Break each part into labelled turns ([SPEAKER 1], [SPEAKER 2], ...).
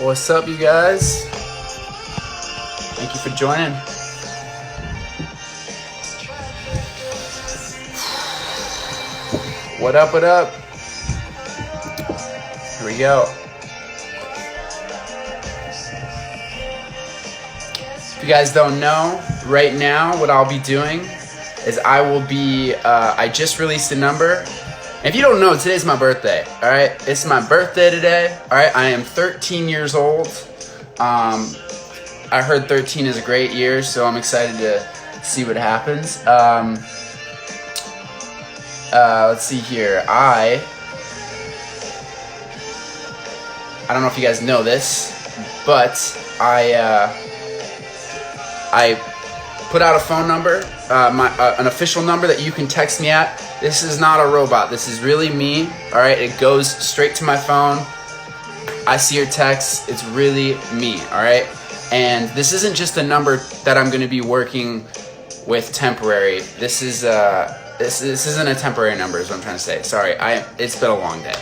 [SPEAKER 1] What's up, you guys? Thank you for joining. What up, what up? Here we go. If you guys don't know, right now what I'll be doing is I just released a number. And if you don't know, today's my birthday, all right? It's my birthday today, all right? I am 13 years old. I heard 13 is a great year, so I'm excited to see what happens. Let's see here. I don't know if you guys know this, but I put out a phone number, an official number that you can text me at. This is not a robot. This is really me, all right? It goes straight to my phone. I see your text. It's really me, all right? And this isn't just a number that I'm going to be working with temporary. This isn't a temporary number is what I'm trying to say. Sorry, it's been a long day.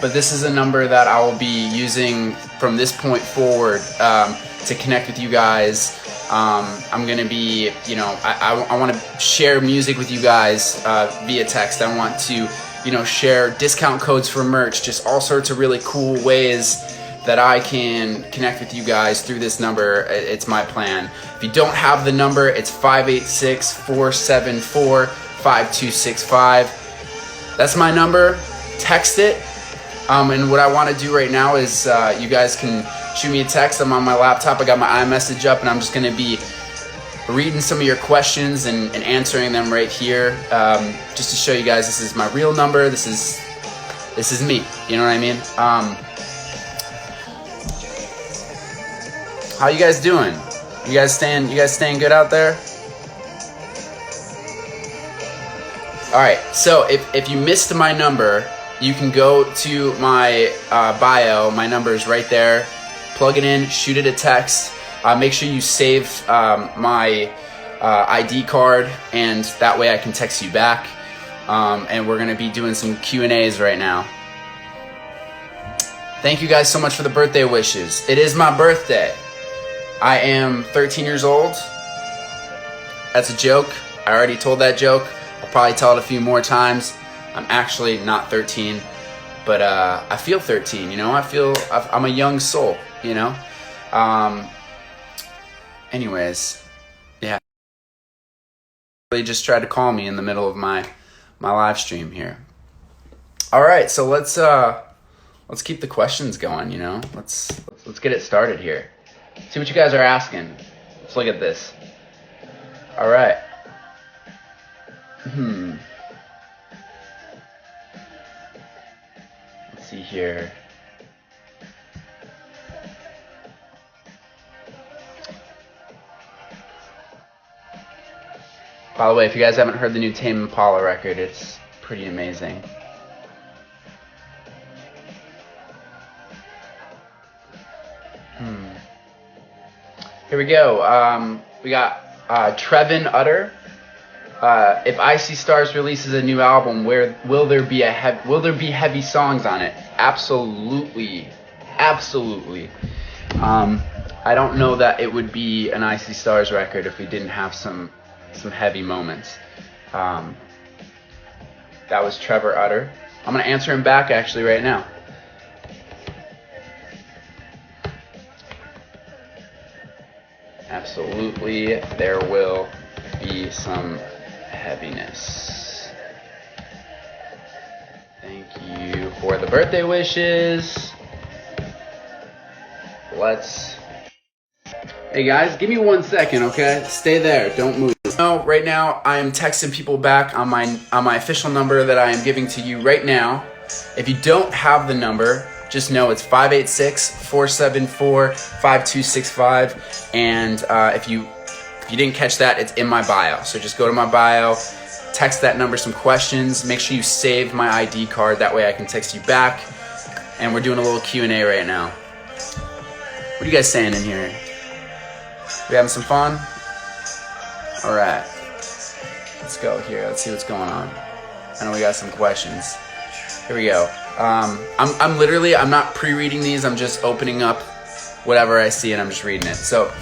[SPEAKER 1] But this is a number that I will be using from this point forward to connect with you guys. I'm going to be, I want to share music with you guys via text. I want to, share discount codes for merch, just all sorts of really cool ways that I can connect with you guys through this number. It's my plan. If you don't have the number, it's 586-474-5265. That's my number. Text it. And what I want to do right now is you guys can shoot me a text. I'm on my laptop. I got my iMessage up, and I'm just going to be reading some of your questions and answering them right here, just to show you guys this is my real number. This is me. You know what I mean? How you guys doing? You guys staying good out there? All right. So if you missed my number, you can go to my bio. My number is right there. Plug it in, shoot it a text. Make sure you save my ID card, and that way I can text you back. And we're gonna be doing some Q&As right now. Thank you guys so much for the birthday wishes. It is my birthday. I am 13 years old. That's a joke. I already told that joke. I'll probably tell it a few more times. I'm actually not 13, but I feel 13, I'm a young soul, Anyways, yeah. They just tried to call me in the middle of my live stream here. All right, so let's keep the questions going, Let's get it started here. See what you guys are asking. Let's look at this. All right. Let's see here. By the way, if you guys haven't heard the new Tame Impala record, it's pretty amazing. Here we go. We got Devin Oliver. If Icy Stars releases a new album, will there be heavy songs on it? Absolutely. I don't know that it would be an Icy Stars record if we didn't have some heavy moments. That was Trevor Utter. I'm gonna answer him back actually right now. Absolutely, there will be some heaviness. Thank you for the birthday wishes. Hey guys, give me 1 second, okay? Stay there, don't move. Right now, I am texting people back on my official number that I am giving to you right now. If you don't have the number, just know it's 586-474-5265. And if you didn't catch that, it's in my bio. So just go to my bio, text that number some questions. Make sure you save my ID card. That way I can text you back. And we're doing a little Q&A right now. What are you guys saying in here? We having some fun? All right. Let's go here. Let's see what's going on. I know we got some questions. Here we go. I'm not pre-reading these. I'm just opening up whatever I see and I'm just reading it. So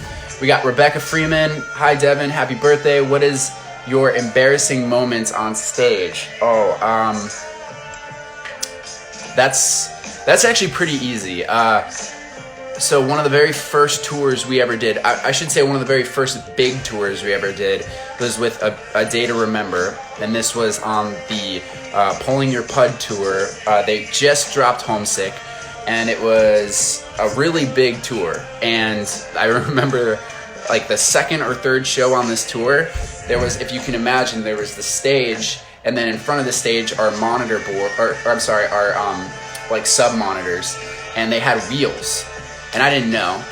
[SPEAKER 1] we got Rebecca Freeman. Hi Devin, happy birthday. What is your embarrassing moments on stage? Oh, that's actually pretty easy. So one of the very first tours we ever did, I should say one of the very first big tours we ever did was with A Day to Remember, and this was on the Pulling Your Pud tour. They just dropped Homesick, and it was a really big tour. And I remember like the second or third show on this tour, there was, if you can imagine, there was the stage, and then in front of the stage our monitor board, or I'm sorry, our like sub monitors, and they had wheels. And I didn't know,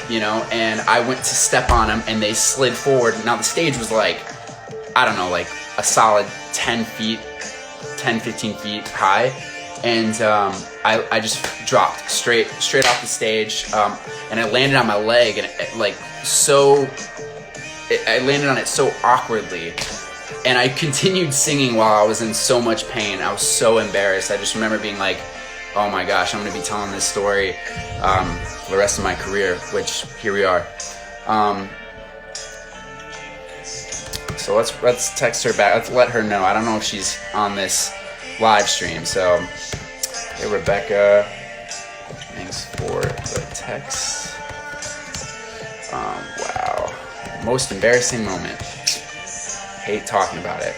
[SPEAKER 1] and I went to step on them and they slid forward. Now the stage was like, I don't know, like a solid 10, 15 feet high. And I just dropped straight off the stage. And I landed on my leg, and I landed on it so awkwardly. And I continued singing while I was in so much pain. I was so embarrassed. I just remember being like, oh my gosh, I'm going to be telling this story for the rest of my career, which here we are. So let's text her back. Let's let her know. I don't know if she's on this live stream. So, hey Rebecca, thanks for the text. Wow, most embarrassing moment. Hate talking about it.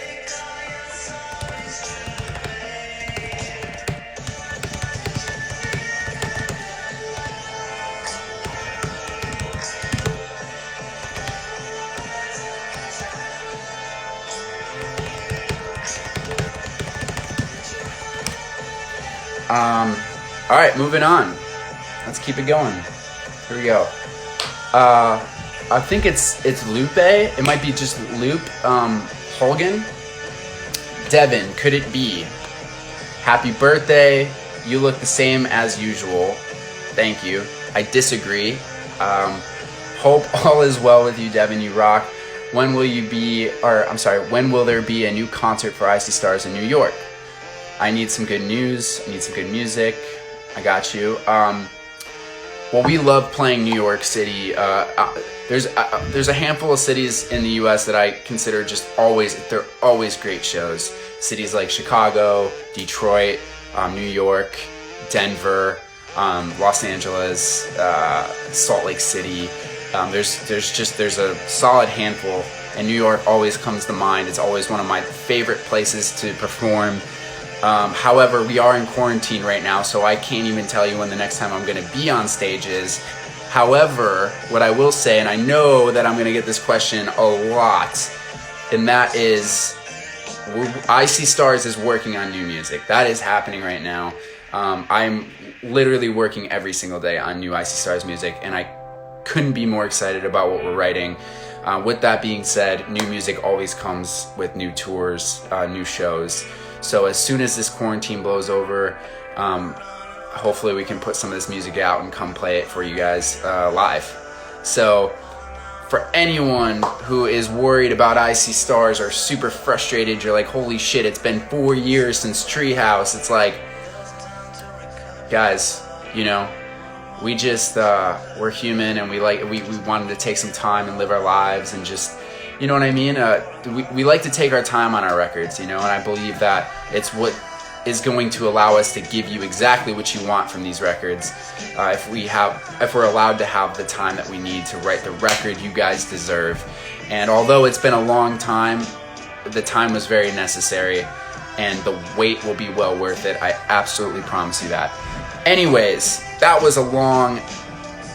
[SPEAKER 1] All right, moving on. Let's keep it going. Here we go. I think it's Lupe. It might be just Lupe Holgan. Devin, could it be? Happy birthday. You look the same as usual. Thank you. I disagree. Hope all is well with you, Devin. You rock. When will there be a new concert for Icy Stars in New York? I need some good news. I need some good music. I got you. Well, we love playing New York City. There's a handful of cities in the U.S. that I consider they're always great shows. Cities like Chicago, Detroit, New York, Denver, Los Angeles, Salt Lake City. There's a solid handful, and New York always comes to mind. It's always one of my favorite places to perform. However, we are in quarantine right now, so I can't even tell you when the next time I'm going to be on stage is. However, what I will say, and I know that I'm going to get this question a lot, and that is, Icy Stars is working on new music. That is happening right now. I'm literally working every single day on new Icy Stars music, and I couldn't be more excited about what we're writing. With that being said, new music always comes with new tours, new shows. So as soon as this quarantine blows over, hopefully we can put some of this music out and come play it for you guys live. So for anyone who is worried about Icy Stars or super frustrated, you're like, holy shit, it's been 4 years since Treehouse. It's like, guys, we just, we're human, and we wanted to take some time and live our lives and just, you know what I mean? We like to take our time on our records, and I believe that it's what is going to allow us to give you exactly what you want from these records. If we're allowed to have the time that we need to write the record you guys deserve. And although it's been a long time, the time was very necessary, and the wait will be well worth it. I absolutely promise you that. Anyways, that was a long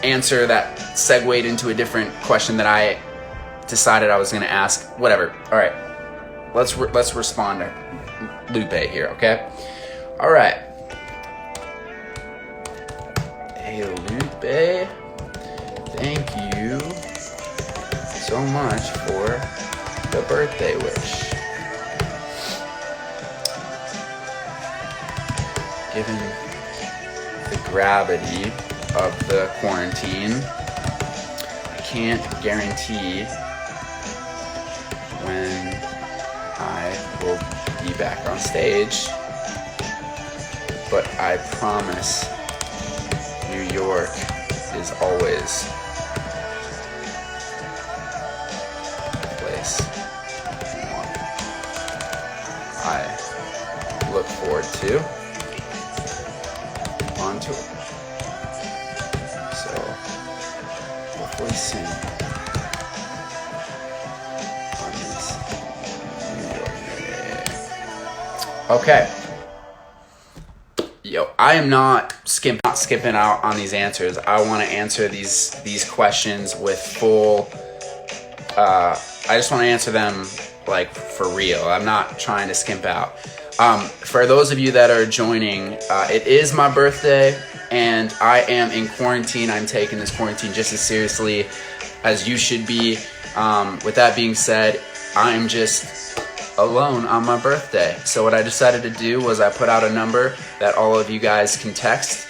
[SPEAKER 1] answer that segued into a different question that I decided I was going to ask. Whatever. All right. Let's respond to Lupe here, okay? All right. Hey, Lupe. Thank you so much for the birthday wish. Given the gravity of the quarantine, I can't guarantee when I will be back on stage, but I promise New York is always the place I look forward to on tour. So hopefully soon on this New York day. Okay. Yo, I am not skipping out on these answers. I want to answer these questions with full. I just want to answer them like for real. I'm not trying to skimp out. For those of you that are joining, it is my birthday, and I am in quarantine. I'm taking this quarantine just as seriously as you should be. With that being said, I'm just alone on my birthday. So what I decided to do was I put out a number that all of you guys can text.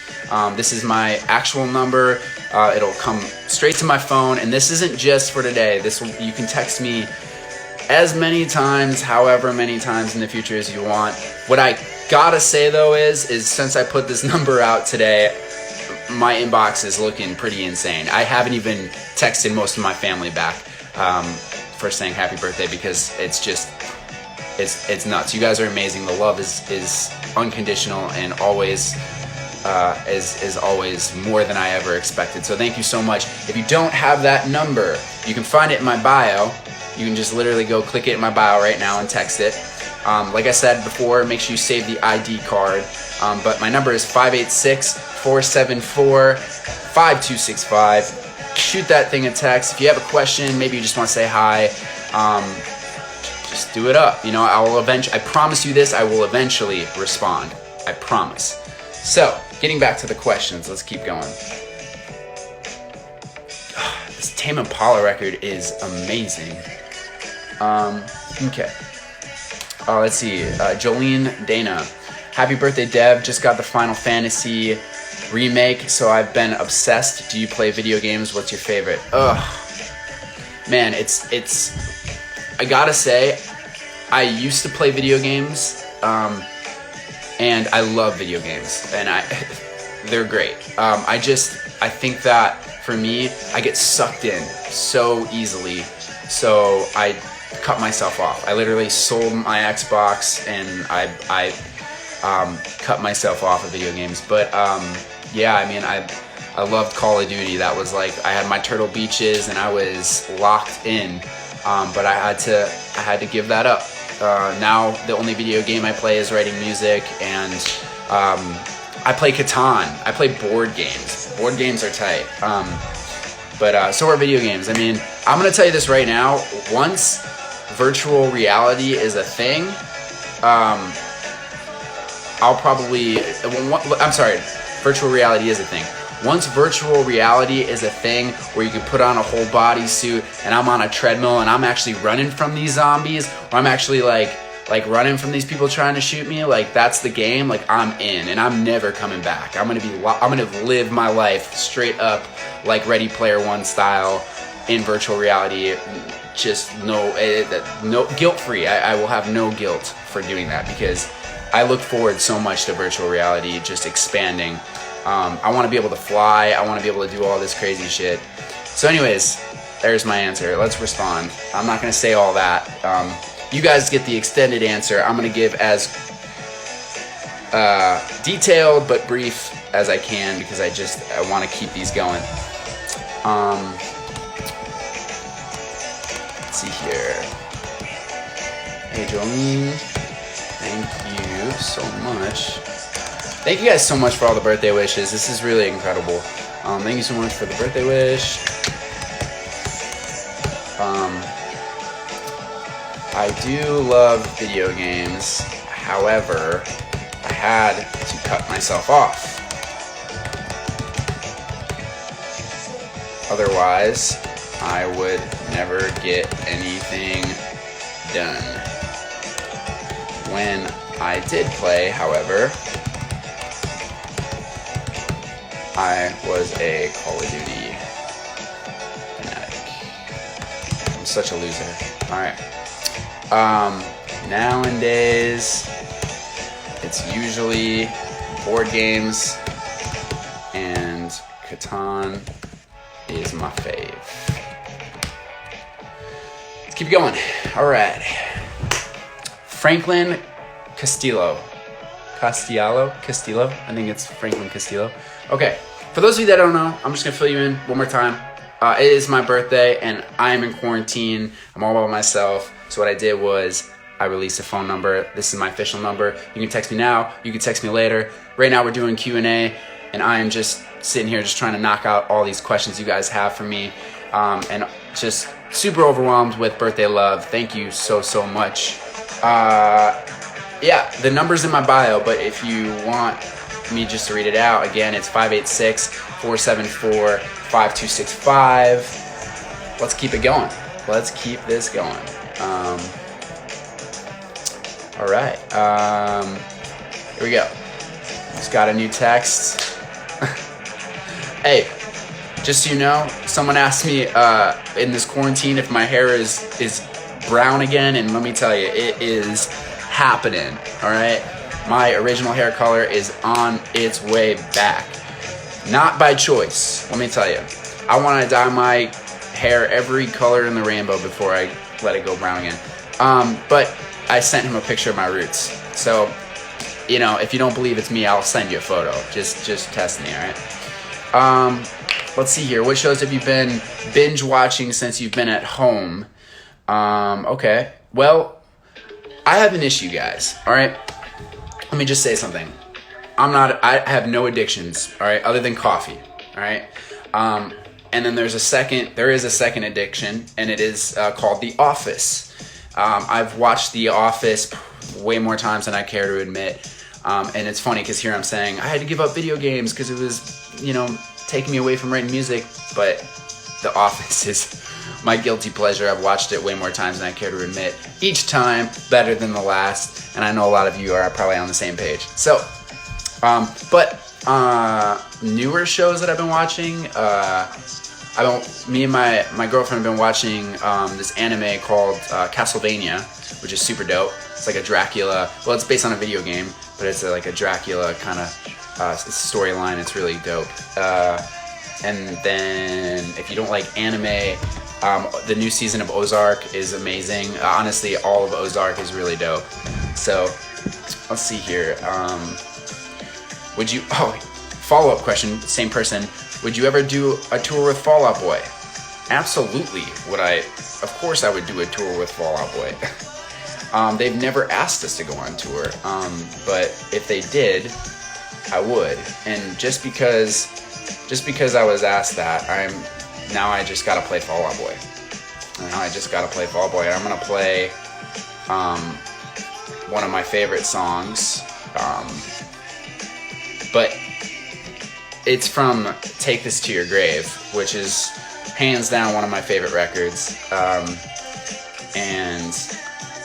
[SPEAKER 1] This is my actual number. It'll come straight to my phone, and this isn't just for today. You can text me as many times, however many times in the future as you want. What I gotta say though is since I put this number out today, my inbox is looking pretty insane. I haven't even texted most of my family back for saying happy birthday, because it's nuts. You guys are amazing. The love is unconditional and always is always more than I ever expected. So thank you so much. If you don't have that number, you can find it in my bio. You can just literally go click it in my bio right now and text it. Like I said before, make sure you save the ID card. But my number is 586-474-5265. Shoot that thing a text. If you have a question, maybe you just want to say hi, just do it up. You know, I promise you this, I will eventually respond. I promise. So, getting back to the questions, let's keep going. This Tame Impala record is amazing. Okay. Let's see. Jolene Dana. Happy birthday, Dev. Just got the Final Fantasy remake, so I've been obsessed. Do you play video games? What's your favorite? Man, it's I gotta say, I used to play video games, and I love video games, and they're great. I think that for me, I get sucked in so easily, so I cut myself off. I literally sold my Xbox, and I cut myself off of video games. But yeah, I mean, I loved Call of Duty. That was like, I had my Turtle Beaches, and I was locked in. But I had to give that up. Now the only video game I play is writing music, and I play Catan. I play board games. Board games are tight. But so are video games. I mean, I'm gonna tell you this right now. Once virtual reality is a thing, virtual reality is a thing. Once virtual reality is a thing where you can put on a whole bodysuit and I'm on a treadmill and I'm actually running from these zombies, or I'm actually like running from these people trying to shoot me, like that's the game, like I'm in and I'm never coming back. I'm gonna live my life straight up like Ready Player One style in virtual reality. Just no guilt free. I will have no guilt for doing that, because I look forward so much to virtual reality just expanding. I want to be able to fly. I want to be able to do all this crazy shit. So anyways, there's my answer. Let's respond. I'm not going to say all that. You guys get the extended answer. I'm going to give as detailed but brief as I can, because I want to keep these going. Let's see here. Hey, Jolene. Thank you so much. Thank you guys so much for all the birthday wishes. This is really incredible. Thank you so much for the birthday wish. I do love video games. However, I had to cut myself off. Otherwise, I would never get anything done. When I did play, however, I was a Call of Duty fanatic. I'm such a loser. Alright. Nowadays, it's usually board games, and Catan is my fave. Let's keep going. All right. Franklin Castillo. I think it's Franklin Castillo. Okay, for those of you that don't know, I'm just gonna fill you in one more time. It is my birthday and I am in quarantine. I'm all by myself. So what I did was I released a phone number. This is my official number. You can text me now, you can text me later. Right now we're doing Q&A and I am just sitting here just trying to knock out all these questions you guys have for me. And just super overwhelmed with birthday love. Thank you so much. Yeah, the number's in my bio, but if you want me just to read it out, again, it's 586-474-5265. Let's keep it going. Let's keep this going. All right. Here we go. Just got a new text. Hey, just so you know, someone asked me in this quarantine if my hair is brown again, and let me tell you, it is happening. All right, my original hair color is on its way back. Not by choice, let me tell you. I want to dye my hair every color in the rainbow before I let it go brown again. But I sent him a picture of my roots. So, you know, if you don't believe it's me, I'll send you a photo. Just test me, all right? Let's see here. What shows have you been binge watching since you've been at home? Okay. Well, I have an issue, guys. All right. Let me just say something. I have no addictions. All right, other than coffee. All right. And then there is a second addiction, and it is called The Office. I've watched The Office way more times than I care to admit. And it's funny because here I'm saying I had to give up video games because it was, you know, taking me away from writing music. But The Office is my guilty pleasure. I've watched it way more times than I care to admit. Each time better than the last. And I know a lot of you are probably on the same page. So, newer shows that I've been watching, me and my girlfriend have been watching this anime called Castlevania, which is super dope. It's like a Dracula, well, it's based on a video game, but it's like a Dracula kind of storyline. It's really dope. And then if you don't like anime, the new season of Ozark is amazing. Honestly, all of Ozark is really dope. So let's see here. Follow-up question, same person. Would you ever do a tour with Fall Out Boy? Absolutely. Of course I would do a tour with Fall Out Boy. They've never asked us to go on tour, but if they did, I would. And just because I was asked that, I just gotta play Fall Out Boy. And I'm gonna play one of my favorite songs, but it's from Take This to Your Grave, which is hands down one of my favorite records. And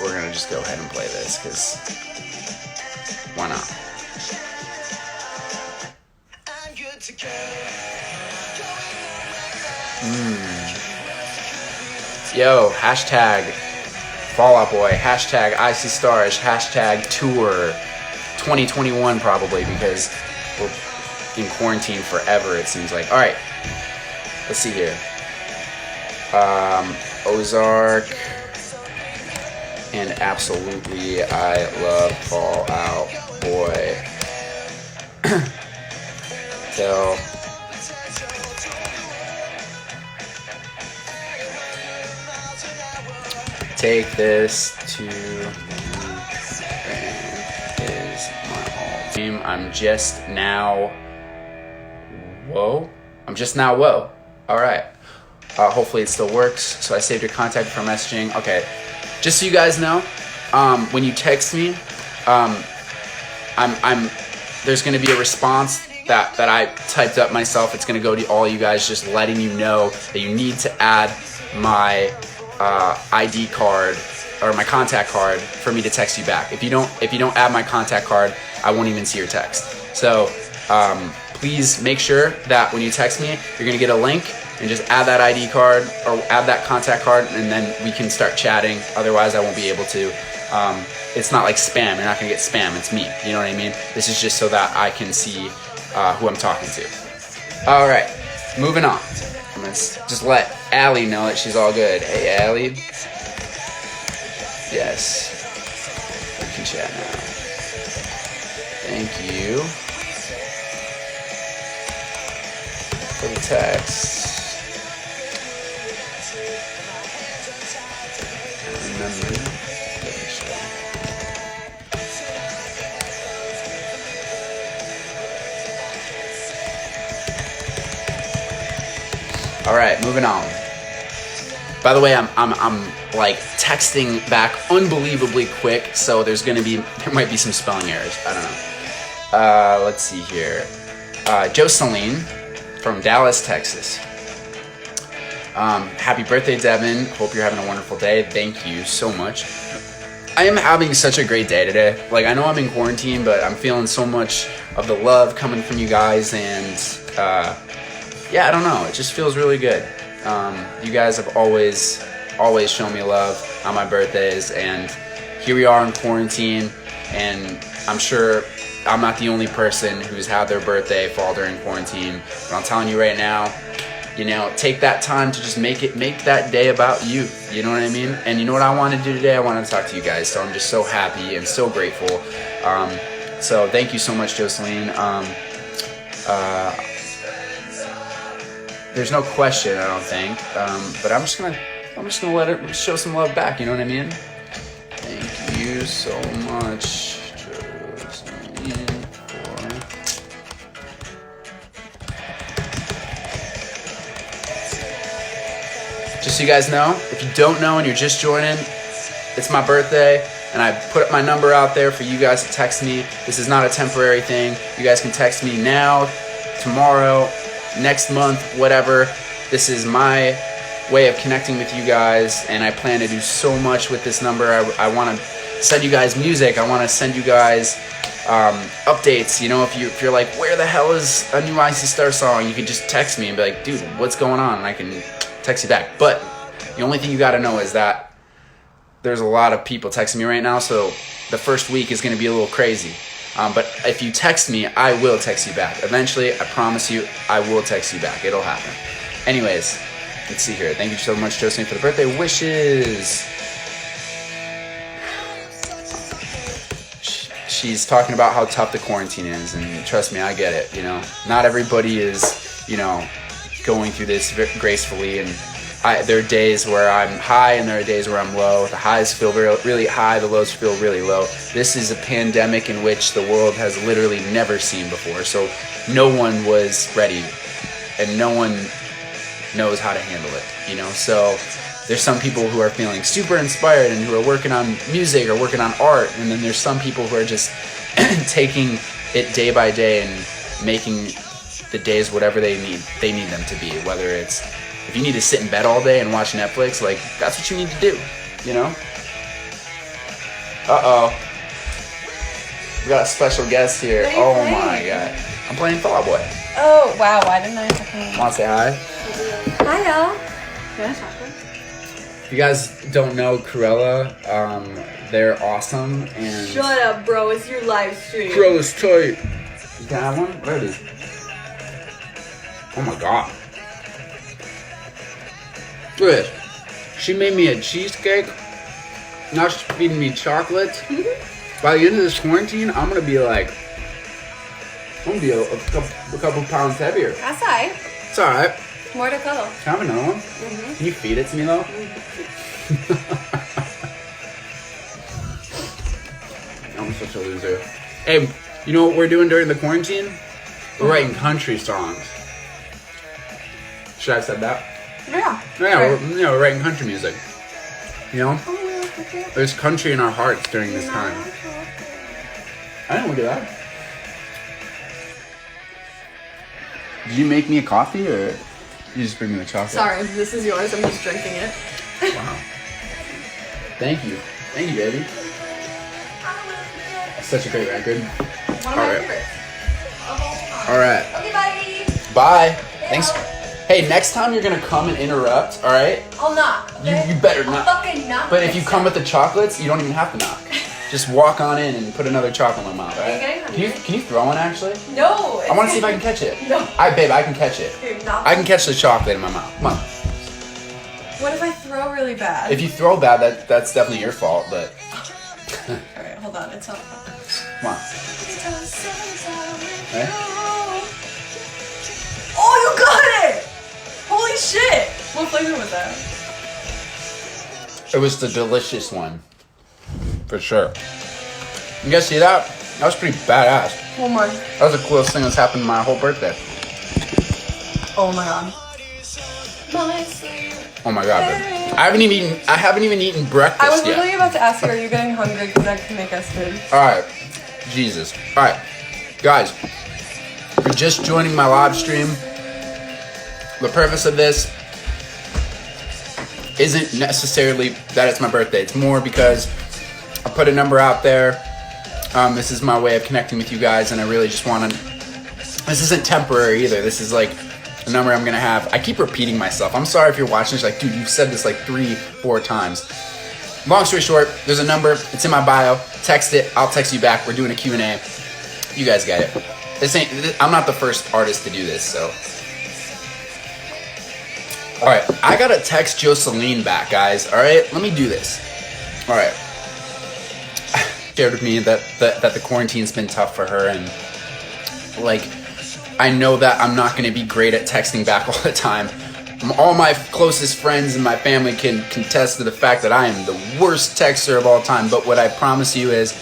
[SPEAKER 1] we're gonna just go ahead and play this because why not? Yo, hashtag Fall Out Boy, hashtag Icy Stars, hashtag tour 2021 probably, because we're in quarantine forever, it seems like. All right, let's see here. Ozark, and absolutely I love Fall Out Boy. So Take This to is my all-time. I'm just now whoa. All right. Hopefully it still works. So I saved your contact for messaging. Okay. Just so you guys know, when you text me, there's going to be a response that I typed up myself. It's going to go to all you guys, just letting you know that you need to add my ID card or my contact card for me to text you back. If you don't add my contact card, I won't even see your text. So please make sure that when you text me, you're gonna get a link and just add that ID card or add that contact card, and then we can start chatting. Otherwise, I won't be able to. it's not like spam. You're not gonna get spam. It's me. You know what I mean? This is just so that I can see who I'm talking to. All right, moving on. I'm gonna just let Allie know that she's all good. Hey, Allie. Yes. We can chat now. Thank you for the text. Remember. All right, moving on. By the way, I'm like texting back unbelievably quick, so there might be some spelling errors. I don't know. Let's see here. Jocelyn from Dallas, Texas. Happy birthday, Devin. Hope you're having a wonderful day. Thank you so much. I am having such a great day today. Like, I know I'm in quarantine, but I'm feeling so much of the love coming from you guys, and yeah, I don't know. It just feels really good. You guys have always shown me love on my birthdays, and here we are in quarantine, and I'm sure I'm not the only person who's had their birthday fall during quarantine. But I'm telling you right now, you know, take that time to just make that day about you. You know what I mean? And you know what I want to do today? I want to talk to you guys. So I'm just so happy and so grateful. So thank you so much, Jocelyn. There's no question, I don't think. But I'm just gonna let it show some love back. You know what I mean? Thank you so much, Jocelyn, Just so you guys know, if you don't know and you're just joining, it's my birthday, and I put up my number out there for you guys to text me. This is not a temporary thing. You guys can text me now, tomorrow, next month, whatever. This is my way of connecting with you guys, and I plan to do so much with this number. I want to send you guys music. I want to send you guys updates. You know, if you're like, where the hell is a new Icy Star song, you can just text me and be like, dude, what's going on? And I can text you back. But the only thing you got to know is that there's a lot of people texting me right now, so the first week is going to be a little crazy. But if you text me, I will text you back. Eventually, I promise you, I will text you back. It'll happen. Anyways, let's see here. Thank you so much, Josephine, for the birthday wishes. She's talking about how tough the quarantine is, and trust me, I get it. You know, not everybody is, you know, going through this gracefully, and there are days where I'm high and there are days where I'm low. The highs feel really high, the lows feel really low. This is a pandemic in which the world has literally never seen before, so no one was ready and no one knows how to handle it, you know? So there's some people who are feeling super inspired and who are working on music or working on art, and then there's some people who are just taking it day by day and making the days whatever they need them to be. Whether it's, if you need to sit in bed all day and watch Netflix, like, that's what you need to do, you know? Uh-oh. We got a special guest here. Oh my god. I'm playing Fall Out Boy.
[SPEAKER 2] Oh, wow. Why didn't I fucking...
[SPEAKER 1] Want to say hi?
[SPEAKER 2] Hi, y'all. Can I talk to him?
[SPEAKER 1] If you guys don't know Cruella, they're awesome. And
[SPEAKER 2] Shut up, bro. It's your live stream.
[SPEAKER 1] Cruella's tight. Can I have one? Where is it? Oh my god. Look at this. She made me a cheesecake. Now she's feeding me chocolate. By the end of this quarantine, I'm gonna be a couple pounds heavier.
[SPEAKER 2] That's alright.
[SPEAKER 1] It's alright.
[SPEAKER 2] More to go.
[SPEAKER 1] Can I have another one? Can you feed it to me though? I'm such a loser. Hey, you know what we're doing during the quarantine? We're writing country songs. Should I have said that?
[SPEAKER 2] Yeah.
[SPEAKER 1] Yeah, we're writing country music. You know? There's country in our hearts during this time. I didn't look at that. Did you make me a coffee, or you just bring me the chocolate?
[SPEAKER 2] Sorry, this is yours. I'm just drinking it.
[SPEAKER 1] Wow. Thank you. Thank you, baby. Such a great record.
[SPEAKER 2] One of my favorites.
[SPEAKER 1] Alright.
[SPEAKER 2] Okay, bye.
[SPEAKER 1] Bye. Thanks. Hey, next time you're gonna come and interrupt, alright?
[SPEAKER 2] I'll knock. Okay?
[SPEAKER 1] You better not.
[SPEAKER 2] I'll fucking knock.
[SPEAKER 1] But if you come with the chocolates, you don't even have to knock. just walk on in and put another chocolate in my mouth,
[SPEAKER 2] Are you
[SPEAKER 1] right?
[SPEAKER 2] getting hungry?
[SPEAKER 1] Can you throw one, actually?
[SPEAKER 2] No.
[SPEAKER 1] I want to see if I can catch it.
[SPEAKER 2] No.
[SPEAKER 1] Babe, I can catch it.
[SPEAKER 2] Dude, not.
[SPEAKER 1] I can catch the chocolate in my mouth. Come on.
[SPEAKER 2] What if I throw really bad?
[SPEAKER 1] If you throw bad, that's definitely your fault, but...
[SPEAKER 2] Alright, hold on. It's not.
[SPEAKER 1] Come on. Right?
[SPEAKER 2] Oh, you got it! Holy shit! What flavor was that?
[SPEAKER 1] It was the delicious one. For sure. You guys see that? That was pretty badass.
[SPEAKER 2] Oh my.
[SPEAKER 1] That was the coolest thing that's happened my whole birthday.
[SPEAKER 2] Oh my god.
[SPEAKER 1] Oh my god, babe. I haven't even eaten breakfast
[SPEAKER 2] I was
[SPEAKER 1] yet.
[SPEAKER 2] literally about to ask you, are you getting hungry? Because that can make us food.
[SPEAKER 1] Alright. Jesus. Alright. Guys, if you're just joining my live stream, the purpose of this isn't necessarily that it's my birthday. It's more because I put a number out there. This is my way of connecting with you guys, and I really just want to... This isn't temporary either. This is like a number I'm going to have. I keep repeating myself. I'm sorry if you're watching this. Like, dude, you've said this like 3-4 times. Long story short, there's a number. It's in my bio. Text it. I'll text you back. We're doing a Q&A. You guys get it. I'm not the first artist to do this, so... Alright, I gotta text Jocelyn back, guys. Alright, let me do this. Alright. Shared with me that the quarantine's been tough for her, and like, I know that I'm not gonna be great at texting back all the time. All my closest friends and my family can contest to the fact that I am the worst texter of all time, but what I promise you is,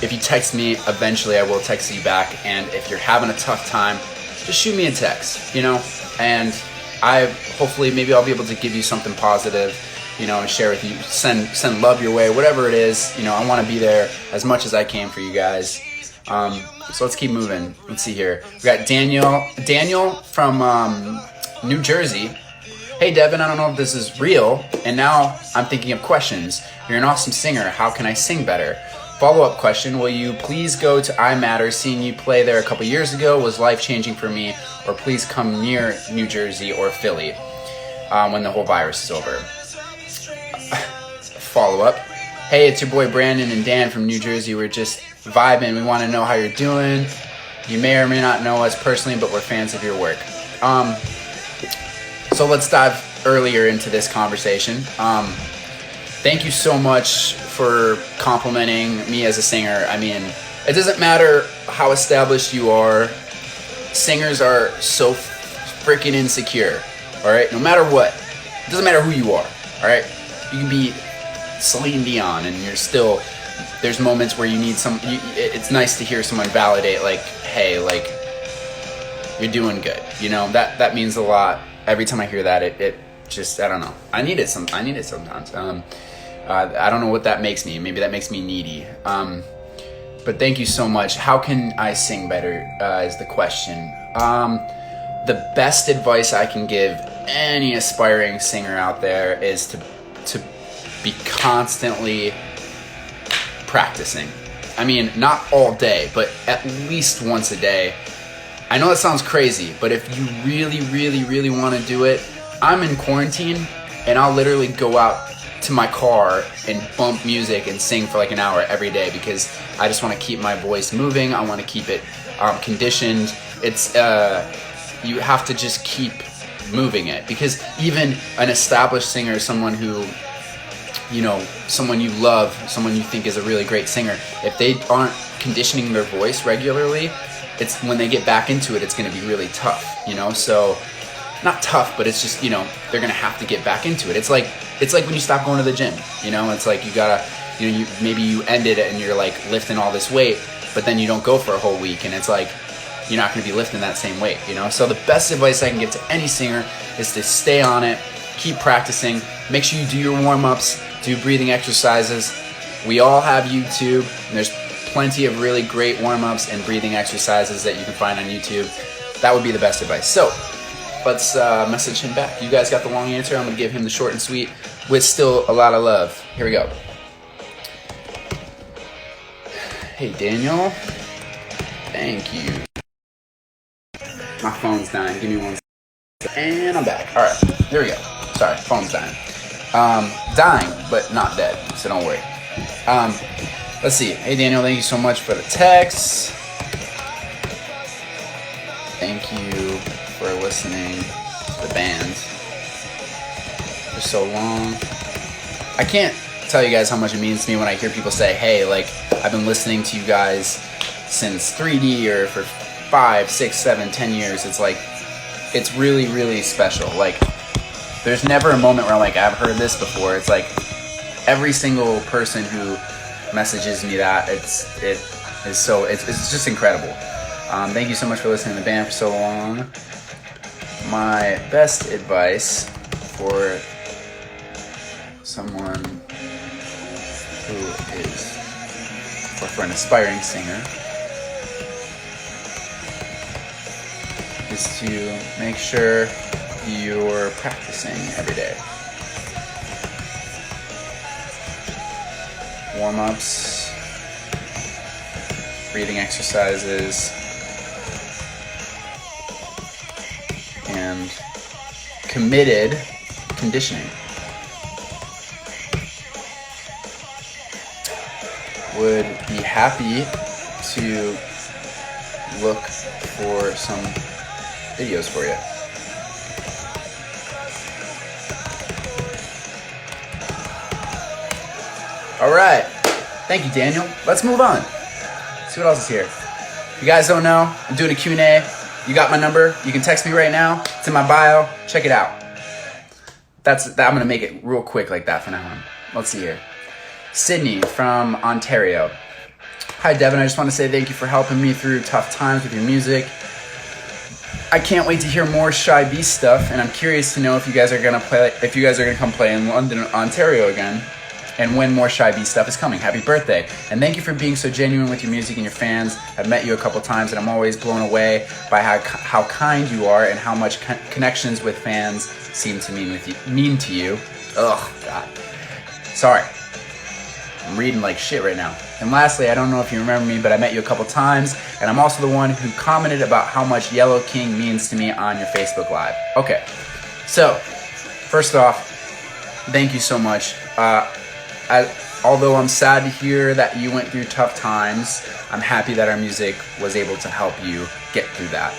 [SPEAKER 1] if you text me, eventually I will text you back, and if you're having a tough time, just shoot me a text, you know, and hopefully maybe I'll be able to give you something positive, you know, and share with you, send love your way, whatever it is, you know, I want to be there as much as I can for you guys. So let's keep moving. Let's see here. We got Daniel from New Jersey. Hey Devin, I don't know if this is real, and now I'm thinking of questions. You're an awesome singer. How can I sing better? Follow-up question, will you please go to iMatter? Seeing you play there a couple years ago was life-changing for me, or please come near New Jersey or Philly when the whole virus is over. Follow-up, hey, it's your boy Brandon and Dan from New Jersey. We're just vibing. We want to know how you're doing. You may or may not know us personally, but we're fans of your work. So let's dive earlier into this conversation. Thank you so much for complimenting me as a singer. I mean, it doesn't matter how established you are. Singers are so freaking insecure, all right? No matter what. It doesn't matter who you are, all right? You can be Celine Dion and you're still... There's moments where you need it's nice to hear someone validate, like, hey, like, you're doing good. You know, that means a lot. Every time I hear that, it just, I don't know. I need it sometimes. I don't know what that makes me. Maybe that makes me needy. But thank you so much. How can I sing better is the question. The best advice I can give any aspiring singer out there is to be constantly practicing. I mean, not all day, but at least once a day. I know that sounds crazy, but if you really, really, really want to do it, I'm in quarantine and I'll literally go out to my car and bump music and sing for like an hour every day because I just want to keep my voice moving. I want to keep it conditioned. It's you have to just keep moving it because even an established singer, someone who, you know, someone you love, someone you think is a really great singer, if they aren't conditioning their voice regularly, it's when they get back into it, it's going to be really tough, you know? So not tough, but it's just, you know, they're going to have to get back into it. It's like when you stop going to the gym, you know, it's like you gotta, you know, maybe you ended it and you're like lifting all this weight, but then you don't go for a whole week and it's like, you're not gonna be lifting that same weight, you know? So the best advice I can give to any singer is to stay on it, keep practicing, make sure you do your warm-ups, do breathing exercises. We all have YouTube, and there's plenty of really great warm-ups and breathing exercises that you can find on YouTube. That would be the best advice. So let's message him back. You guys got the long answer. I'm gonna give him the short and sweet with still a lot of love. Here we go. Hey Daniel, thank you. My phone's dying. Give me 1 second. And I'm back. All right, there we go. Sorry, phone's dying. Dying, but not dead, so don't worry. Let's see. Hey Daniel, thank you so much for the text. Thank you for listening to the band for so long. I can't tell you guys how much it means to me when I hear people say, hey, like, I've been listening to you guys since 3D or for 5, 6, 7, 10 years. It's like, it's really, really special. Like, there's never a moment where I'm like, I've heard this before. It's like, every single person who messages me that, it's just incredible. Thank you so much for listening to the band for so long. My best advice for someone who is, or for an aspiring singer, is to make sure you're practicing every day. Warm-ups, breathing exercises, and committed conditioning. Would be happy to look for some videos for you. All right. Thank you, Daniel. Let's move on. See what else is here. If you guys don't know, I'm doing a Q&A. You got my number. You can text me right now. It's in my bio. Check it out. I'm going to make it real quick like that from now on. Let's see here. Sydney from Ontario. Hi, Devin. I just want to say thank you for helping me through tough times with your music. I can't wait to hear more Shy Beast stuff, and I'm curious to know if you guys are going to come play in London, Ontario again, and when more Shy Beast stuff is coming. Happy birthday. And thank you for being so genuine with your music and your fans. I've met you a couple times, and I'm always blown away by how kind you are and how much connections with fans seem to mean to you. Ugh, God. Sorry. I'm reading like shit right now. And lastly, I don't know if you remember me, but I met you a couple times, and I'm also the one who commented about how much Yellow King means to me on your Facebook Live. Okay, so first off, thank you so much. Although I'm sad to hear that you went through tough times, I'm happy that our music was able to help you get through that.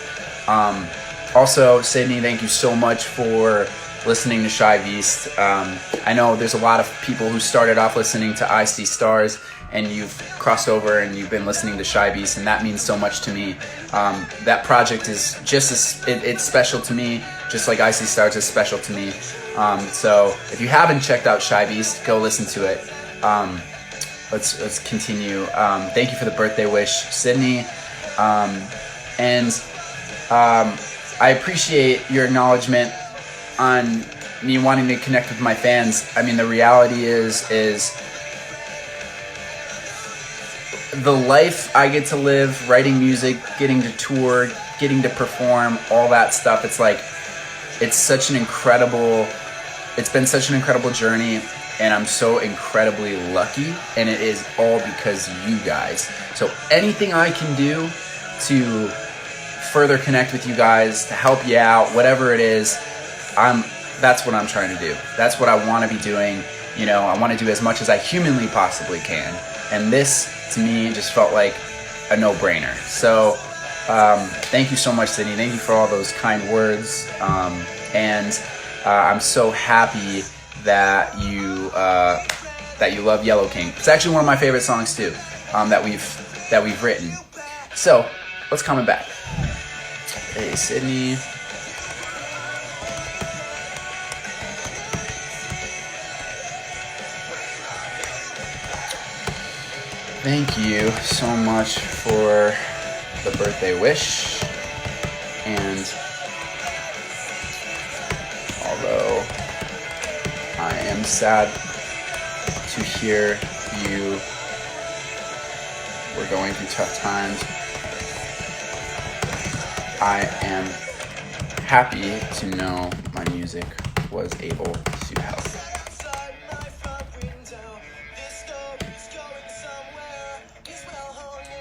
[SPEAKER 1] Also, Sydney, thank you so much for listening to Shy Beast. I know there's a lot of people who started off listening to I See Stars, and you've crossed over and you've been listening to Shy Beast, and that means so much to me. That project is it's special to me, just like I See Stars is special to me. So if you haven't checked out Shy Beast, go listen to it. Let's continue. Thank you for the birthday wish, Sydney. I appreciate your acknowledgement on me wanting to connect with my fans. I mean, the reality is the life I get to live, writing music, getting to tour, getting to perform, all that stuff. It's been such an incredible journey, and I'm so incredibly lucky, and it is all because of you guys. So anything I can do to further connect with you guys, to help you out, whatever it is, that's what I'm trying to do. That's what I want to be doing. You know, I want to do as much as I humanly possibly can. And this, to me, just felt like a no-brainer. So thank you so much, Sydney. Thank you for all those kind words. I'm so happy that you love Yellow King. It's actually one of my favorite songs too, that we've written. So let's comment back. Hey, Sydney. Thank you so much for the birthday wish, and although I am sad to hear you were going through tough times, I am happy to know my music was able to help.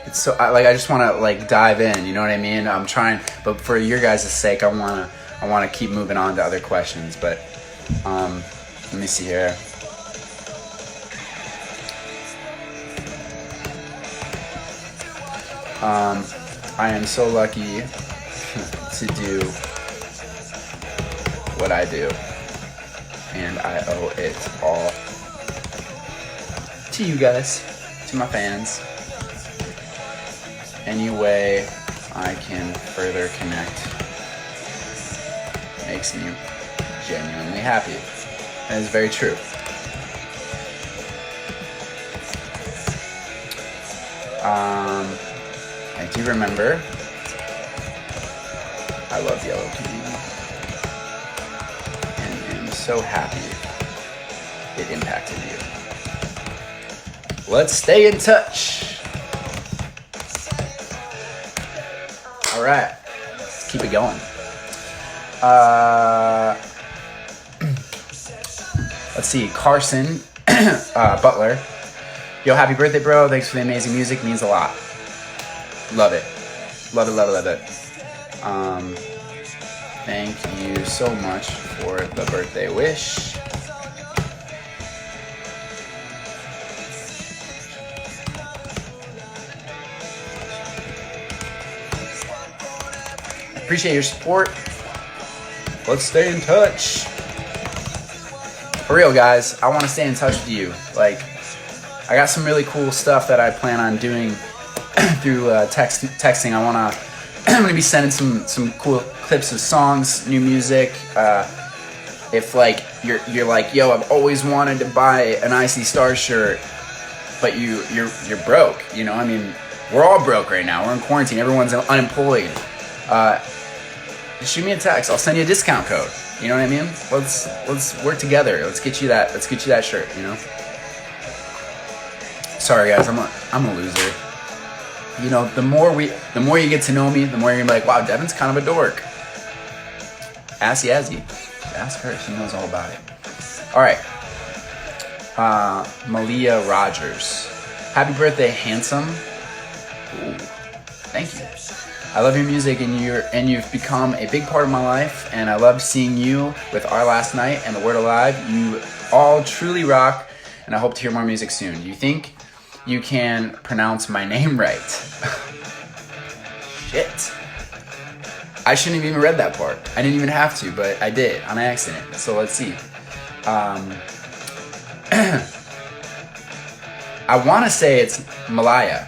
[SPEAKER 1] It's so I just want to dive in, you know what I mean? I'm trying, but for your guys' sake, I want to keep moving on to other questions. But let me see here. I am so lucky to do what I do, and I owe it all to you guys, to my fans. Any way I can further connect makes me genuinely happy. That is very true. I do remember I love Yellow Candy and am so happy it impacted you. Let's stay in touch. All right, let's keep it going. Let's see, Carson Butler. Yo, happy birthday, bro. Thanks for the amazing music. Means a lot. Love it. Love it, love it, love it. Thank you so much for the birthday wish. Appreciate your support. Let's stay in touch. For real, guys, I want to stay in touch with you. Like, I got some really cool stuff that I plan on doing through texting. I'm gonna be sending some cool clips of songs, new music. If like you're like, yo, I've always wanted to buy an Icy Star shirt, but you're broke. You know, I mean, we're all broke right now. We're in quarantine. Everyone's unemployed. Just shoot me a text. I'll send you a discount code. You know what I mean? Let's work together. Let's get you that shirt. You know. Sorry guys, I'm a loser. You know, the more you get to know me, the more you're gonna be like, wow, Devin's kind of a dork. Ask Yazzie. Ask her, she knows all about it. Alright. Malia Rogers. Happy birthday, handsome. Ooh, thank you. I love your music and you've become a big part of my life, and I love seeing you with Our Last Night and The Word Alive. You all truly rock, and I hope to hear more music soon. You think you can pronounce my name right? Shit. I shouldn't have even read that part. I didn't even have to, but I did on accident. So let's see. I want to say it's Malaya.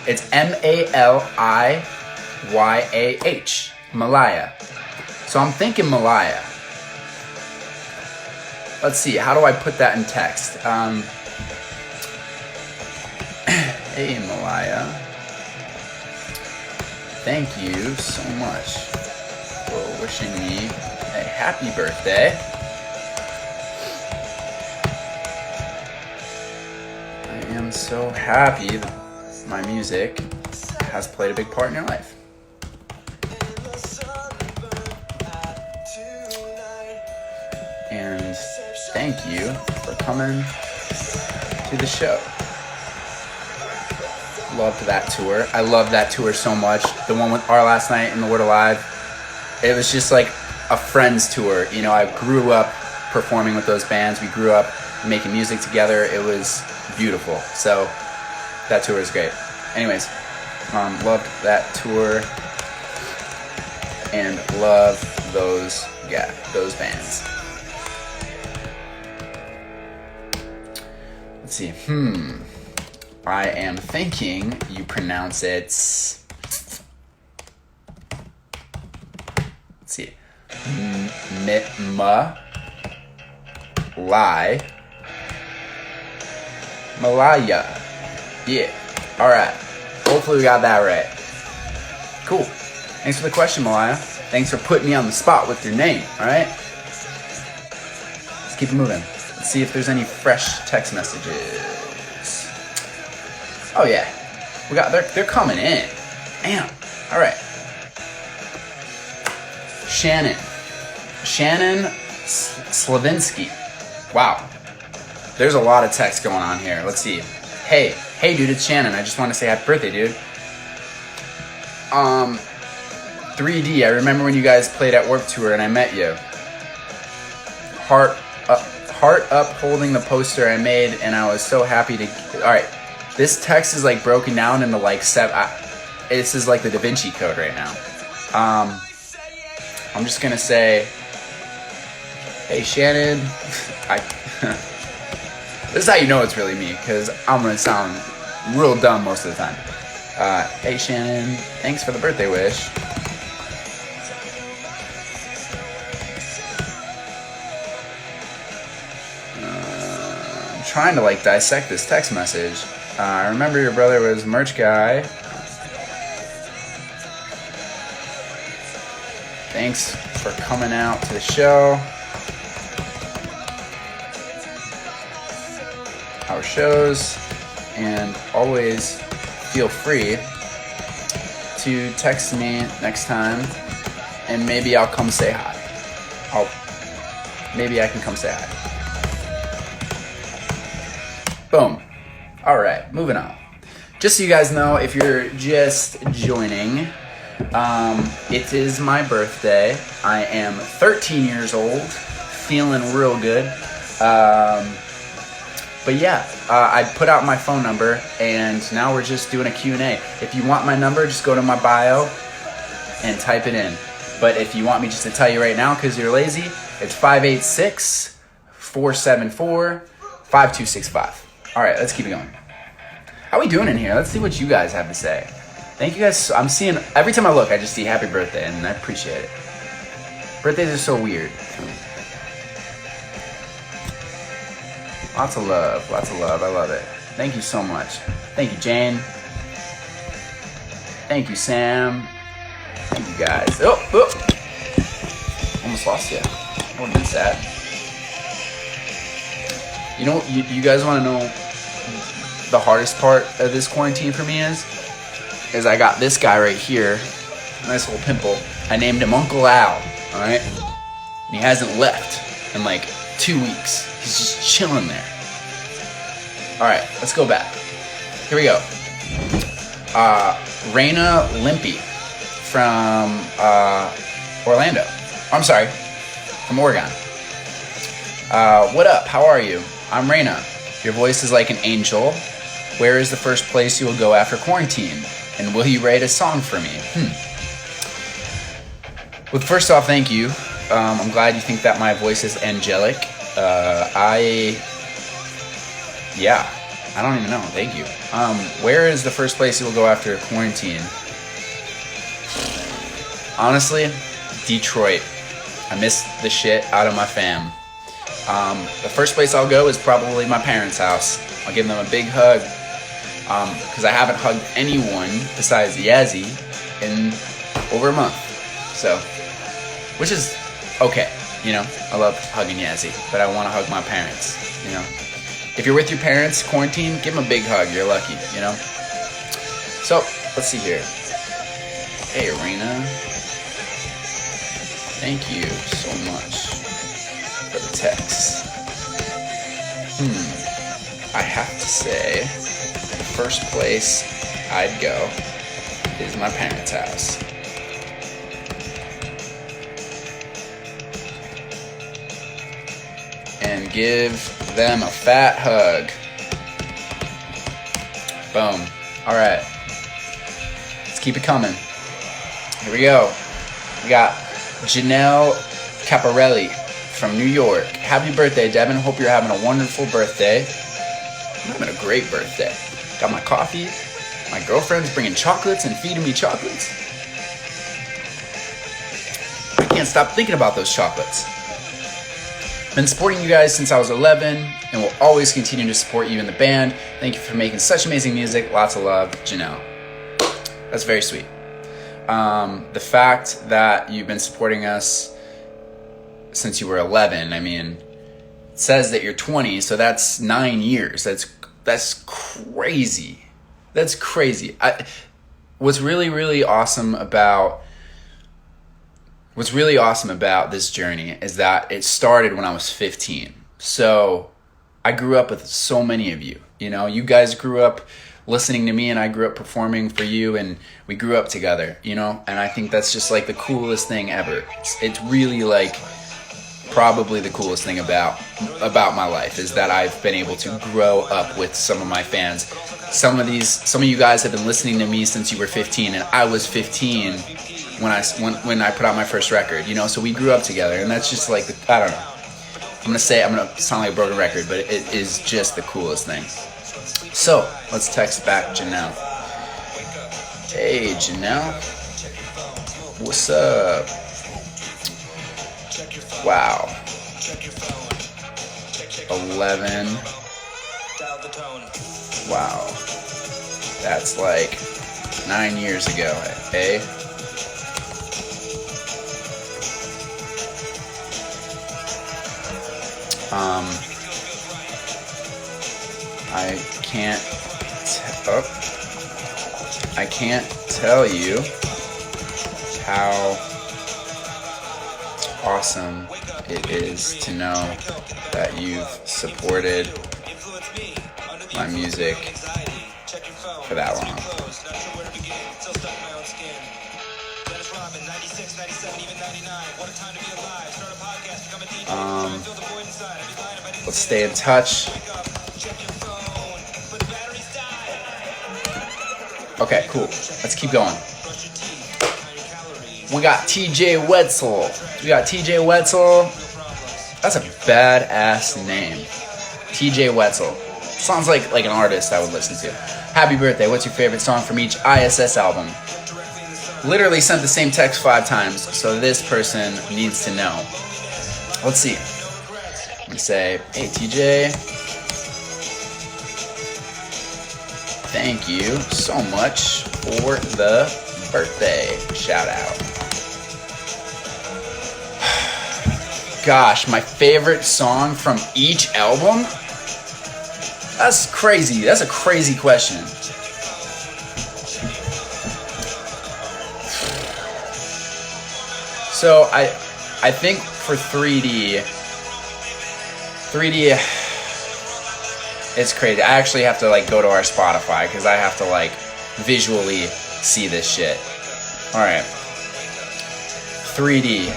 [SPEAKER 1] It's M-A-L-I-Y-A-H. Malaya. So I'm thinking Malaya. Let's see. How do I put that in text? Hey, Malaya. Thank you so much for wishing me a happy birthday. I am so happy that my music has played a big part in your life. And thank you for coming to the show. Loved that tour. I love that tour so much. The one with Our Last Night and The Word Alive. It was just like a friend's tour. You know, I grew up performing with those bands. We grew up making music together. It was beautiful. So that tour is great. Anyways, loved that tour and love those bands. Let's see. I am thinking you pronounce it. Let's see. Malaya. Yeah. All right. Hopefully we got that right. Cool. Thanks for the question, Malaya. Thanks for putting me on the spot with your name. All right. Let's keep it moving. Let's see if there's any fresh text messages. Oh yeah, they're coming in. Damn. All right. Shannon Slavinsky. Wow. There's a lot of text going on here. Let's see. Hey dude, it's Shannon. I just want to say happy birthday, dude. 3D. I remember when you guys played at Warped Tour and I met you. Heart up holding the poster I made, and I was so happy to. All right. This text is like broken down into like this is like the Da Vinci Code right now. I'm just gonna say, hey Shannon, this is how you know it's really me, because I'm gonna sound real dumb most of the time. Hey Shannon, thanks for the birthday wish. I'm trying to like dissect this text message. I remember your brother was a merch guy. Thanks for coming out to the show. Our shows, and always feel free to text me next time, and maybe I'll come say hi. Maybe I can come say hi. Boom. All right, moving on. Just so you guys know, if you're just joining, it is my birthday. I am 13 years old, feeling real good. But yeah, I put out my phone number, and now we're just doing a Q&A. If you want my number, just go to my bio and type it in. But if you want me just to tell you right now because you're lazy, it's 586-474-5265. All right, let's keep it going. How we doing in here? Let's see what you guys have to say. Thank you guys. I'm seeing, every time I look, I just see happy birthday, and I appreciate it. Birthdays are so weird. Lots of love, lots of love. I love it. Thank you so much. Thank you, Jane. Thank you, Sam. Thank you, guys. Oh. Almost lost you. That would have been sad. You know, you guys want to know the hardest part of this quarantine for me is I got this guy right here. Nice little pimple. I named him Uncle Al, all right? And he hasn't left in like 2 weeks. He's just chilling there. All right, let's go back. Here we go. Raina Limpy from Orlando. I'm sorry, from Oregon. What up? How are you? I'm Raina. Your voice is like an angel. Where is the first place you will go after quarantine? And will you write a song for me? Well, first off, thank you. I'm glad you think that my voice is angelic. I don't even know. Thank you. Where is the first place you will go after quarantine? Honestly, Detroit. I miss the shit out of my fam. The first place I'll go is probably my parents' house. I'll give them a big hug. Because I haven't hugged anyone besides Yazzie in over a month. So, which is okay. You know, I love hugging Yazzie, but I want to hug my parents, you know. If you're with your parents, quarantine, give them a big hug. You're lucky, you know. So, let's see here. Hey, Arena. Thank you so much for the text. I have to say, the first place I'd go is my parents' house. And give them a fat hug. Boom. All right. Let's keep it coming. Here we go. We got Janelle Caparelli from New York. Happy birthday, Devin. Hope you're having a wonderful birthday. I'm having a great birthday. Got my coffee. My girlfriend's bringing chocolates and feeding me chocolates. I can't stop thinking about those chocolates. Been supporting you guys since I was 11 and will always continue to support you in the band. Thank you for making such amazing music. Lots of love, Janelle. That's very sweet. The fact that you've been supporting us since you were 11, I mean, it says that you're 20, so that's 9 years. That's crazy. That's crazy. What's really awesome about this journey is that it started when I was 15. So I grew up with so many of you. You know, you guys grew up listening to me, and I grew up performing for you, and we grew up together, you know? And I think that's just like the coolest thing ever. It's really like probably the coolest thing about my life is that I've been able to grow up with some of my fans some of you guys have been listening to me since you were 15, and I was 15 when I put out my first record, you know, so we grew up together, and that's just like, I don't know. I'm gonna sound like a broken record, but it is just the coolest thing. So, let's text back Janelle. Hey, Janelle. What's up? Wow. 11. Wow. That's like 9 years ago, eh? I can't tell you how awesome it is to know that you've supported my music for that long. Let's stay in touch. Okay, cool. Let's keep going. We got TJ Wetzel. That's a badass name. TJ Wetzel. Sounds like an artist I would listen to. Happy birthday. What's your favorite song from each ISS album? Literally sent the same text 5 times, so this person needs to know. Let's see. I'm gonna say, hey TJ, thank you so much for the birthday shout out. Gosh, my favorite song from each album? That's crazy. That's a crazy question. So I think for 3D, it's crazy. I actually have to like go to our Spotify because I have to like visually see this shit. Alright. 3D.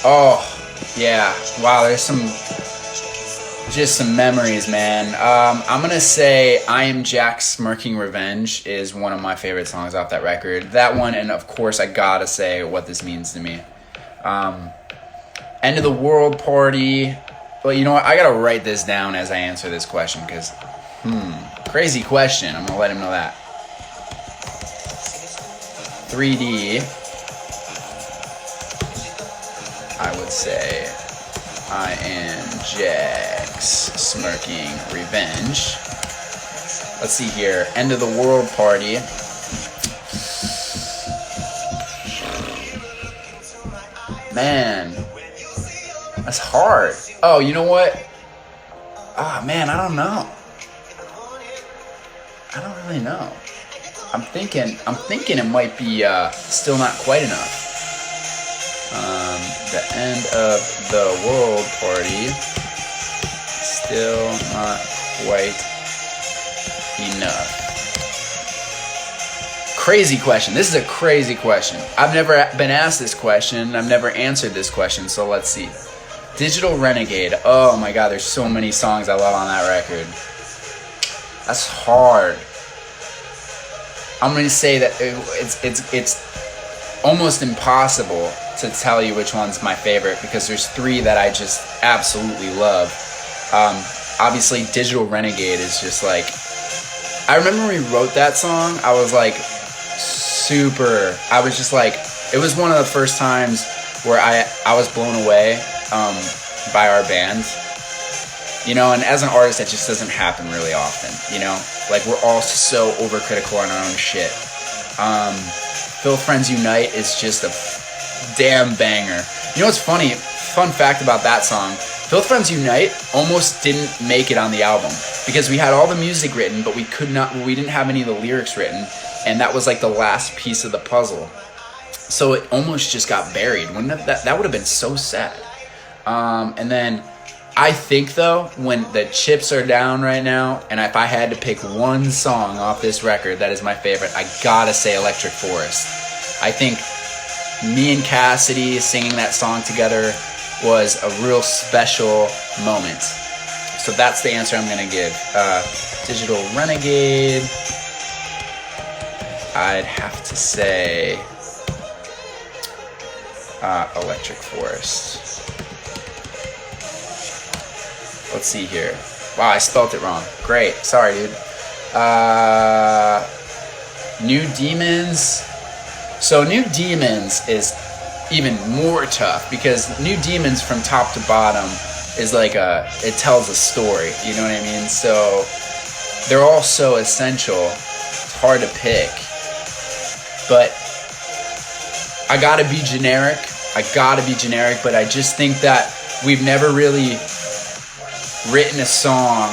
[SPEAKER 1] Oh, yeah. Wow, there's some memories, man. I'm gonna say I Am Jack's Smirking Revenge is one of my favorite songs off that record. That one, and of course I gotta say What This Means to Me. End of the World Party. Well, you know what? I gotta write this down as I answer this question because, crazy question. I'm gonna let him know that. 3D. I would say I Am Jack's Smirking Revenge. Let's see here. End of the World Party. Man, that's hard. Oh, you know what? Ah, man, I don't know. I don't really know. I'm thinking it might be Still Not Quite Enough. The End of the World Party. Still not quite enough. Crazy question. This is a crazy question. I've never been asked this question. I've never answered this question, so let's see. Digital Renegade. Oh my god, there's so many songs I love on that record. That's hard. I'm going to say that it's almost impossible to tell you which one's my favorite because there's 3 that I just absolutely love. Obviously, Digital Renegade is just like... I remember when we wrote that song, I was like I was just like... It was one of the first times where I was blown away by our band. You know, and as an artist, that just doesn't happen really often, you know? Like, we're all so overcritical on our own shit. Phil Friends Unite is just a damn banger. You know what's funny? Fun fact about that song. Phil Friends Unite almost didn't make it on the album because we had all the music written, but we didn't have any of the lyrics written, and that was like the last piece of the puzzle. So it almost just got buried. Wouldn't that would have been so sad. And then I think though, when the chips are down right now, and if I had to pick one song off this record that is my favorite, I gotta say Electric Forest. I think me and Cassidy singing that song together was a real special moment. So that's the answer I'm gonna give. Digital Renegade. I'd have to say Electric Forest. Let's see here. Wow, I spelt it wrong. Great. Sorry, dude. New Demons. So New Demons is even more tough because New Demons from top to bottom is like it tells a story. You know what I mean? So they're all so essential. It's hard to pick. But I gotta be generic. But I just think that we've never really written a song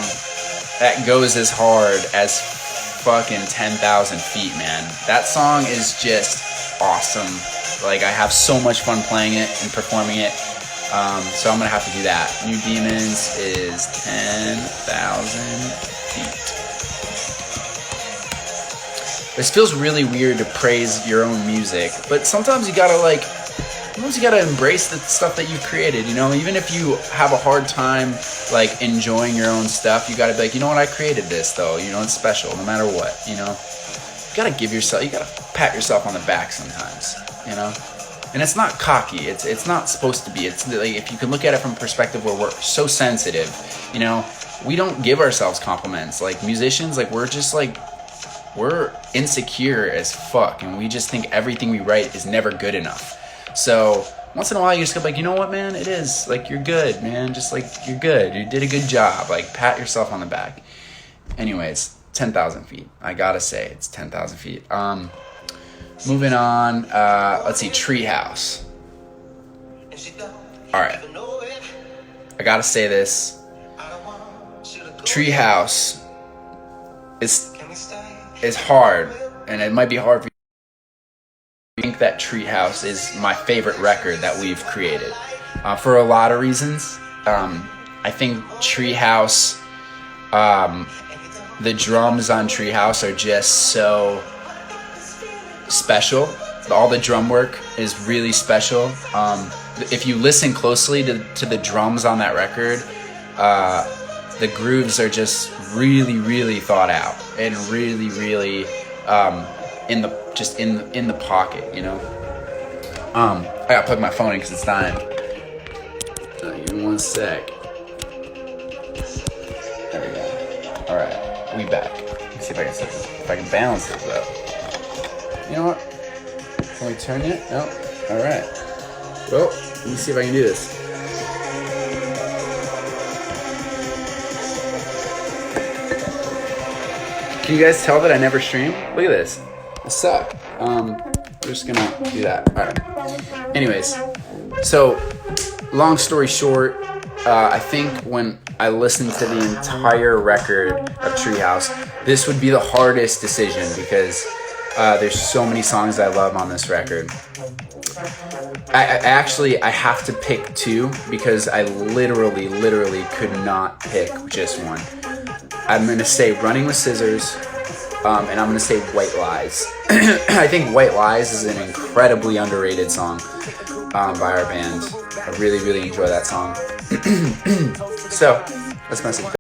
[SPEAKER 1] that goes as hard as fucking 10,000 Feet, man. That song is just awesome. Like, I have so much fun playing it and performing it. So I'm gonna have to do that. New Demons is 10,000 Feet. This feels really weird to praise your own music, but sometimes you gotta embrace the stuff that you've created, you know? Even if you have a hard time, like, enjoying your own stuff, you gotta be like, you know what, I created this, though. You know, it's special, no matter what, you know? You gotta pat yourself on the back sometimes, you know? And it's not cocky, it's not supposed to be. It's like, if you can look at it from a perspective where we're so sensitive, you know, we don't give ourselves compliments. Like, musicians, like, we're insecure as fuck, and we just think everything we write is never good enough. So once in a while you just go like, you know what, man, it is, like, you're good, man, just, like, you're good, you did a good job, like, pat yourself on the back. Anyways, 10,000 Feet, I gotta say, it's 10,000 Feet. Moving on, let's see, Treehouse. Alright, I gotta say this, Treehouse is hard, and it might be hard for you. I think that Treehouse is my favorite record that we've created, for a lot of reasons. I think Treehouse, the drums on Treehouse are just so special. All the drum work is really special. If you listen closely to the drums on that record, the grooves are just really, really thought out and really, really in the pocket, you know. I gotta plug my phone in because it's dying. Give me one sec. There we go. All right, we back. Let's see if I can balance this up. You know what? Can we turn it? No. All right. Well, let me see if I can do this. Can you guys tell that I never stream? Look at this. I suck. We're just gonna do that. Alright. Anyways, so long story short, I think when I listened to the entire record of Treehouse, this would be the hardest decision because there's so many songs I love on this record. I have to pick two because I literally could not pick just one. I'm going to say Running with Scissors, and I'm going to say White Lies. I think White Lies is an incredibly underrated song by our band. I really enjoy that song. So, let's message.